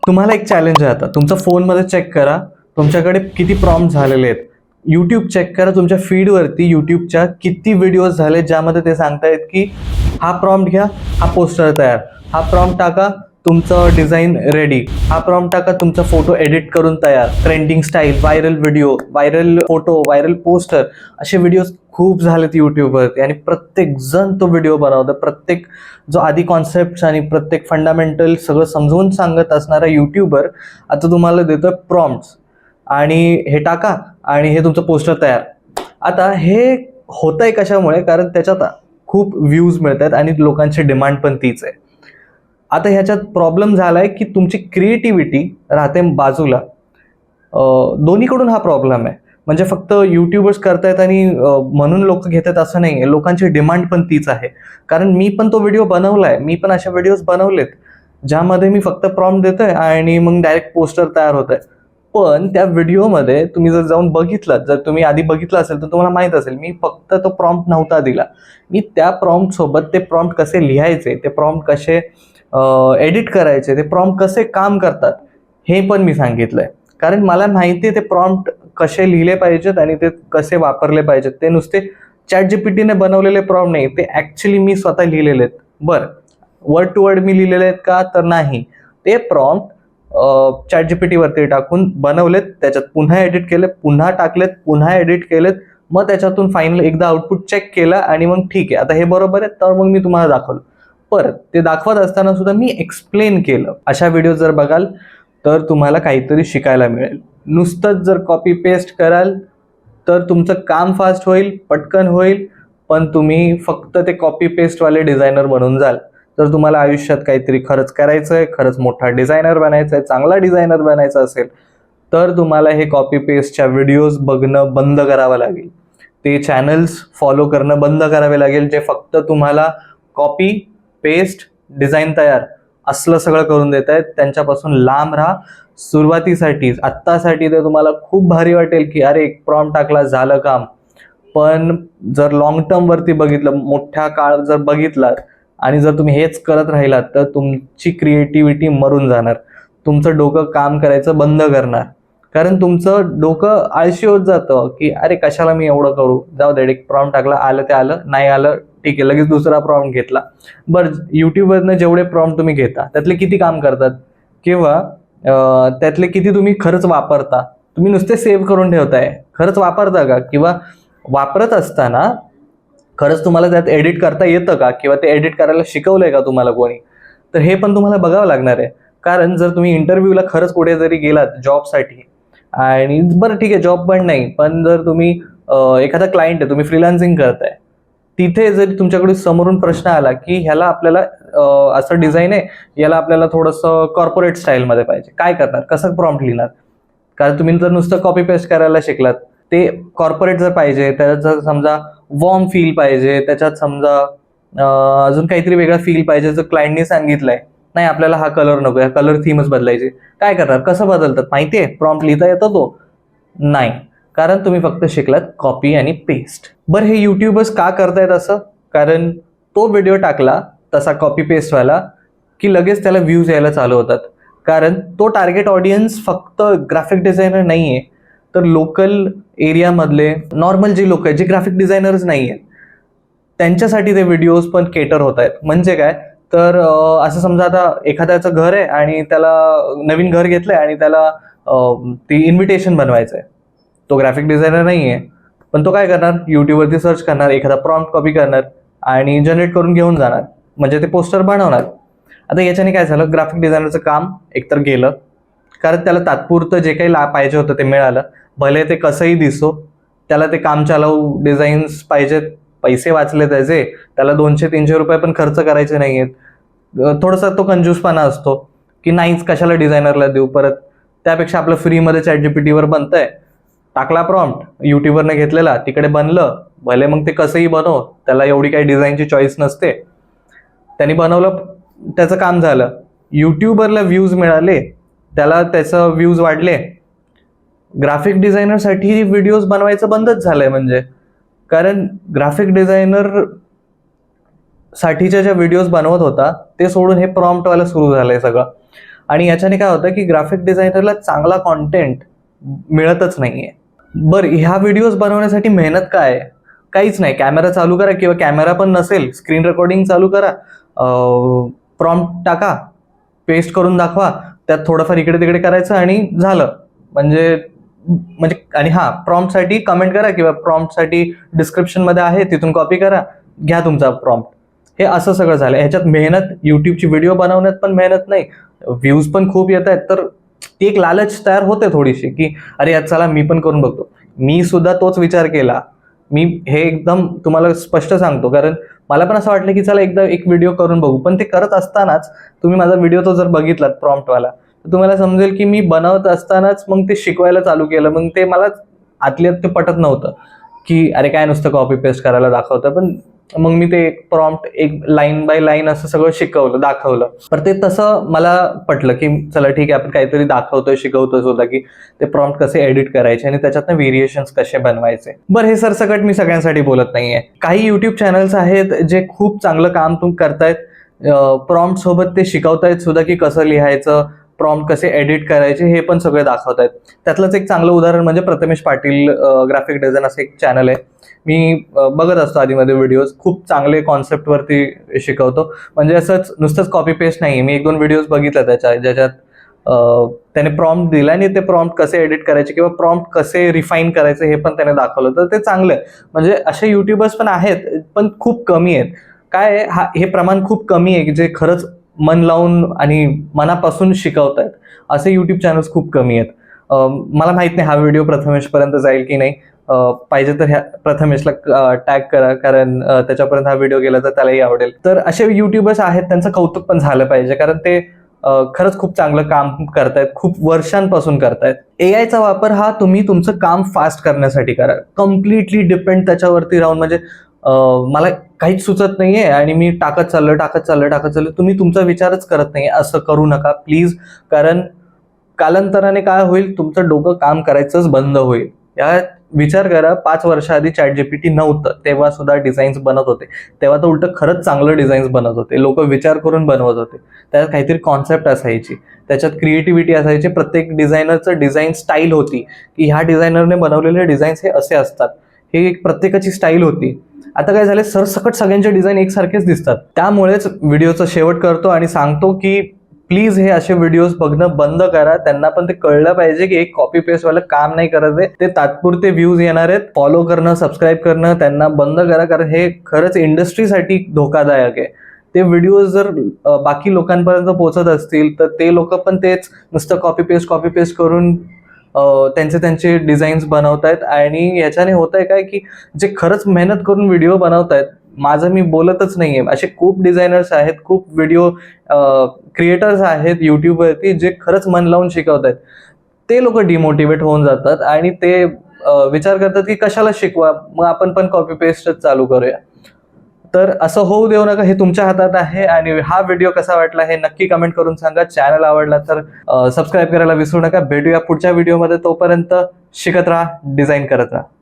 तुम्हाला एक चॅलेंज आहे आता. तुमचा फोनमध्ये चेक करा तुमच्याकडे किती प्रॉम्प्ट झालेले आहेत. यूट्यूब चेक करा तुमच्या फीडवरती यूट्यूबच्या किती व्हिडिओज झाले ज्यामध्ये ते सांगतायत की हा प्रॉम्प्ट घ्या, हा पोस्टर तयार, हा प्रॉम्प्ट टाका, तुमचं डिझाईन रेडी, हा प्रॉम्प्ट टाका, तुमचा फोटो एडिट करून तयार, trending style, viral video, viral photo, viral poster, असे व्हिडिओज खूप झालेत यूट्यूबवरती. आणि प्रत्येक जण तो व्हिडिओ बनवतो. प्रत्येक जो आधी कॉन्सेप्ट आणि प्रत्येक फंडामेंटल सगळं समजवून सांगत असणारा यूट्यूबर आता तुम्हाला देतोय प्रॉम्प्ट्स आणि हे टाका आणि हे तुमचं पोस्टर तयार. आता हे होतंय कशामुळे? कारण त्याच्यात खूप व्ह्यूज मिळत आहेत आणि लोकांची डिमांड पण तीच आहे. आता ह्याच्यात प्रॉब्लेम झालाय की तुमची क्रिएटिव्हिटी राहते बाजूला. दोन्हीकडून हा प्रॉब्लेम आहे. म्हणजे फक्त यूट्यूबर्स करतायत आणि म्हणून लोक घेत आहेत असं नाही आहे. लोकांची डिमांड पण तीच आहे. कारण मी पण तो व्हिडिओ बनवलाय, मी पण अशा व्हिडिओज बनवलेत ज्यामध्ये मी फक्त प्रॉम्प्ट देतोय आणि मग डायरेक्ट पोस्टर तयार होत आहे. पण त्या व्हिडिओमध्ये तुम्ही जर जाऊन बघितलं, जर तुम्ही आधी बघितलं असेल तर तुम्हाला माहित असेल मी फक्त तो प्रॉम्प्ट नव्हता दिला. मी त्या प्रॉम्प्ट सोबत ते प्रॉम्प्ट कसे लिहायचे, ते प्रॉम्प्ट कसे एडिट करायचे, ते प्रॉम्प्ट कसे काम करतात हे पण मी सांगितलंय. कारण मला माहिती आहे ते प्रॉम्प्ट कसे लिहिले पाहिजेत आणि ते कसे वापरले पाहिजेत. ते नुसते ChatGPTने बनवलेले प्रॉम्प्ट नाही, ते ॲक्च्युली मी स्वतः लिहिलेले आहेत. बरं, वर्ड टू वर्ड मी लिहिलेले आहेत का? तर नाही. ते प्रॉम्प्ट ChatGPTवरती टाकून बनवलेत, त्याच्यात पुन्हा एडिट केले, पुन्हा टाकलेत, पुन्हा एडिट केलेत, मग त्याच्यातून फायनल एकदा आउटपुट चेक केलं आणि मग ठीक आहे आता हे बरोबर आहे, तर मग मी तुम्हाला दाखवलं. परत ते दाखवत असताना सुद्धा मी एक्सप्लेन केलं. अशा व्हिडिओ जर बघाल तर तुम्हाला काहीतरी शिकायला मिळेल. नुसतंच जर कॉपी पेस्ट कराल तर तुमचं काम फास्ट होईल, पटकन होईल, पण तुम्ही फक्त ते कॉपी पेस्टवाले डिझायनर बनून जाल. तर तुम्हाला आयुष्यात काहीतरी खरंच करायचं आहे, खरंच मोठा डिझायनर बनायचं आहे, चांगला डिझायनर बनायचं असेल तर तुम्हाला हे कॉपी पेस्टच्या व्हिडिओज बघणं बंद करावं लागेल. ते चॅनल्स फॉलो करणं बंद करावे लागेल जे फक्त तुम्हाला कॉपी पेस्ट डिझाईन तयार असलं सगळं करून देत आहेत. त्यांच्यापासून लांब राहा. सुरुवातीसाठी आत्तासाठी ते तुम्हाला खूप भारी वाटेल की अरे एक प्रॉम्प्ट टाकला झालं काम. पण जर लॉंग टर्मवरती बघितलं, मोठ्या काळ जर बघितलात आणि जर तुम्ही हेच करत राहिलात तर तुमची क्रिएटिव्हिटी मरून जाणार. तुमचं डोकं काम करायचं बंद करणार. कारण तुमचं डोकं आळशी होत जातं की अरे कशाला मी एवढं करू, जाऊ दे एक प्रॉम्प्ट टाकला, आलं ते आलं, नाही आलं ठीक आहे, लगेच दुसरा प्रॉम्प्ट घेतला. बरं, यूट्यूबवरनं जेवढे प्रॉम्प्ट तुम्ही घेता त्यातले किती काम करतात किंवा त्यातले किती तुम्ही खरंच वापरता? तुम्ही नुसते सेव्ह करून ठेवताय, खरंच वापरता का? किंवा वापरत असताना खरंच तुम्हाला त्यात एडिट करता येतं का? किंवा ते एडिट करायला शिकवलंय का तुम्हाला कोणी? तर हे पण तुम्हाला बघावं लागणार आहे. कारण जर तुम्ही इंटरव्ह्यूला खरंच कुठे जरी गेलात जॉबसाठी आणि बरं ठीक आहे जॉब पण नाही, पण जर तुम्ही एखादा क्लायंट आहे, तुम्ही फ्रीलान्सिंग करताय, तिथे जरी तुमच्याकडे समोरून प्रश्न आला की ह्याला आपल्याला असं डिझाईन आहे, याला आपल्याला थोडंसं कॉर्पोरेट स्टाईलमध्ये पाहिजे, काय करणार? कसं प्रॉम्प्ट लिहिणार? कारण तुम्ही जर नुसतं कॉपी पेस्ट करायला शिकलात, ते कॉर्पोरेट जर पाहिजे, त्याच्यात जर समजा वॉर्म फील पाहिजे, त्याच्यात समजा अजून काहीतरी वेगळा फील पाहिजे, जर क्लायंटनी सांगितलंय नाही आपल्याला हा कलर नको, या कलर थीमच बदलायची, काय करणार? कसं बदलतात माहितीये? प्रॉम्प्ट लिहिता येतो तो? नाही, कारण तुम्ही फक्त शिकलात कॉपी आणि पेस्ट. बरं, हे युट्यूबर्स का करतायत असं? कारण तो व्हिडिओ टाकला तसा कॉपी पेस्टवाला की लगेच त्याला व्ह्यूज यायला चालू होतात. कारण तो टार्गेट ऑडियन्स फक्त ग्राफिक डिझायनर नाही आहे, तर लोकल एरियामधले नॉर्मल जे लोक आहेत जे ग्राफिक डिझायनर्स नाही आहेत त्यांच्यासाठी ते व्हिडिओज पण केटर होत आहेत. म्हणजे काय? तर असं समजा आता एखाद्याचं घर आहे आणि त्याला नवीन घर घेतलंय आणि त्याला ती इन्व्हिटेशन बनवायचं आहे. तो ग्राफिक डिझायनर नाही आहे, पण तो काय करणार? यूट्यूबवरती सर्च करणार, एखादा प्रॉम्प्ट कॉपी करणार आणि जनरेट करून घेऊन जाणार, म्हणजे ते पोस्टर बनवणार. आता याच्याने काय झालं? ग्राफिक डिझायनरचं काम एकतर गेलं, कारण त्याला तात्पुरतं जे काही पाहिजे होतं ते मिळालं. भले ते कसंही दिसो, त्याला ते काम चालवू डिझाईन्स पाहिजेत, पैसे वाचले त्याचे, त्याला 200-300 रुपये पण खर्च करायचे नाही आहेत. थोडासा तो कंजूसपणा असतो की नाहीच कशाला डिझायनरला देऊ, परत त्यापेक्षा आपलं फ्रीमध्ये ChatGPTवर बनतंय, टाकला प्रॉम्प्ट, यूट्यूबरने घेतलेला, तिकडे बनलं, भले मग ते कसंही बनव, त्याला एवढी काही डिझाईनची चॉईस नसते, त्यांनी बनवलं, त्याचं काम झालं. यूट्यूबरला व्ह्यूज मिळाले, त्याला त्याचं व्ह्यूज वाढले. ग्राफिक डिझायनरसाठी व्हिडिओज बनवायचं बंदच झालंय. म्हणजे कारण ग्राफिक डिझायनर साठीच्या ज्या व्हिडिओज बनवत होता ते सोडून हे प्रॉम्प्टवाला सुरू झालंय सगळं. आणि याच्याने काय होतं की ग्राफिक डिझायनरला चांगला कॉन्टेंट मिळतच नाहीये. बरं, ह्या व्हिडिओज बनवण्यासाठी मेहनत काय आहे? काहीच नाही. कॅमेरा चालू करा किंवा कॅमेरा पण नसेल, स्क्रीन रेकॉर्डिंग चालू करा, प्रॉम्प्ट टाका, पेस्ट करून दाखवा, त्यात थोडंफार इकडे तिकडे करायचं आणि झालं. म्हणजे म्हणजे आणि हां, प्रॉम्प्टसाठी कमेंट करा किंवा प्रॉम्प्टसाठी डिस्क्रिप्शनमध्ये आहे, तिथून कॉपी करा, घ्या तुमचा प्रॉम्प्ट. हे असं सगळं झालं. ह्याच्यात मेहनत, यूट्यूबची व्हिडिओ बनवण्यात पण मेहनत नाही, व्ह्यूज पण खूप येत आहेत, तर ती एक लालच तयार होते थोडीशी, की अरे यात चला मी पण करून बघतो. मी सुद्धा तोच विचार केला. मी हे एकदम तुम्हाला स्पष्ट सांगतो, कारण मला पण असं वाटलं की चला एकदा एक व्हिडिओ करून बघू. पण ते करत असतानाच तुम्ही माझा व्हिडिओ तो जर बघितलात प्रॉम्प्टवाला, तर तुम्हाला समजेल की मी बनवत असतानाच मग ते शिकवायला चालू केलं. मग ते मला आतल्यात ते पटत नव्हतं, की अरे काय नुसतं कॉपी पेस्ट करायला दाखवतं. पण मग मी ते एक प्रॉम्प्ट एक लाईन बाय लाईन असं सगळं शिकवलं, दाखवलं. तर ते तसं मला पटलं, की चला ठीक आहे, आपण काहीतरी दाखवतोय, शिकवतोय सुद्धा, की ते प्रॉम्प्ट कसे एडिट करायचे आणि त्याच्यातनं व्हेरिएशन्स कसे बनवायचे. बरं, हे सरसकट मी सगळ्यांसाठी बोलत नाहीये. काही युट्यूब चॅनल्स आहेत जे खूप चांगलं काम करतायत. प्रॉम्प्ट सोबत ते शिकवतायत सुद्धा, की कसं लिहायचं, प्रॉम्प्ट कसे एडिट करायचे हे पण सगळे दाखवतायत. त्यातलंच एक चांगलं उदाहरण म्हणजे प्रथमेश पाटील ग्राफिक डिझाईन असं एक चॅनल आहे. मी बघत असतो आधीमध्ये व्हिडिओज, खूप चांगले कॉन्सेप्टवरती शिकवतो. म्हणजे असंच नुसतंच कॉपी पेस्ट नाही. मी 1-2 व्हिडिओज बघितले ज्याच्यात त्याने प्रॉम्प्ट दिला आणि ते प्रॉम्प्ट कसे एडिट करायचे किंवा प्रॉम्प्ट कसे रिफाईन करायचे हे पण त्याने दाखवलं. तर ते चांगलं आहे. म्हणजे असे युट्यूबर्स पण आहेत, पण खूप कमी आहेत. काय आहे, हे प्रमाण खूप कमी आहे की जे खरंच मन लावून आणि मनापासून शिकवतायत. असे युट्यूब चॅनल्स खूप कमी आहेत. मला माहित नाही हा व्हिडिओ प्रथमेशपर्यंत जाईल की नाही. पाहिजे तर ह्या प्रथमेशला टॅग करा, कारण त्याच्यापर्यंत हा व्हिडिओ गेला तर त्यालाही आवडेल. तर असे युट्यूबर्स आहेत, त्यांचं कौतुक पण झालं पाहिजे, कारण ते खरंच खूप चांगलं काम करतायत, खूप वर्षांपासून करतायत. एआयचा वापर हा तुम्ही तुमचं काम फास्ट करण्यासाठी करा. कम्प्लिटली डिपेंड त्याच्यावरती राहून म्हणजे मला काहीच सुचत नाहीये आणि मी टाकत चाललोय. तुम्ही तुमचा विचारच करत नाहीये. असं करू नका प्लीज, कारण कालांतराने काय होईल, तुमचं डोकं काम करायचंच बंद होईल. या विचार करा, 5 वर्षाआधी ChatGPT नव्हतं, तेव्हा सुद्धा डिझाईन्स बनत होते. तेव्हा तर उलटं खरंच चांगलं डिझाईन्स बनत होते. लोक विचार करून बनवत होते. त्यात काहीतरी कॉन्सेप्ट असायची, त्याच्यात क्रिएटिव्हिटी असायची. प्रत्येक डिझायनरचं डिझाईन स्टाईल होती, की ह्या डिझायनरने बनवलेले डिझाईन्स हे असे असतात. हे एक प्रत्येकाची स्टाईल होती. आता काय झालं, सरसकट सगळ्यांचे डिझाईन एकसारखेच दिसतात. त्यामुळेच व्हिडिओचा शेवट करतो आणि सांगतो की प्लीज हे असे व्हिडिओज बघणं बंद करा. त्यांना पण ते कळलं पाहिजे की एक कॉपी पेस्ट वाला काम नाही करत आहे. ते तात्पुरते व्ह्यूज येणार आहेत. फॉलो करणं, सबस्क्राईब करणं त्यांना बंद करा, कारण हे खरंच इंडस्ट्रीसाठी धोकादायक आहे. ते व्हिडिओज जर बाकी लोकांपर्यंत पोहोचत असतील तर ते लोक पण तेच नुसतं कॉपी पेस्ट करून त्यांचे डिझाईन्स बनवतायत. आणि याच्याने होतंय काय, की जे खरंच मेहनत करून व्हिडिओ बनवतायत, माझं मी बोलतच नाहीये, असे खूप डिझायनर्स आहेत, खूप व्हिडिओ क्रिएटर्स आहेत युट्यूबवरती जे खरंच मन लावून शिकवत आहेत. ते लोक डिमोटिवेट होऊन जातात आणि ते विचार करतात की कशाला शिकवा, मग आपण पण कॉपी पेस्टच चालू करूया. तर असं होऊ देऊ नका, हे तुमच्या हातात आहे. आणि हा व्हिडिओ कसा वाटला हे नक्की कमेंट करून सांगा. चॅनल आवडला तर सबस्क्राईब करायला विसरू नका. भेटूया पुढच्या व्हिडिओमध्ये. तोपर्यंत शिकत राहा, डिझाईन करत राहा.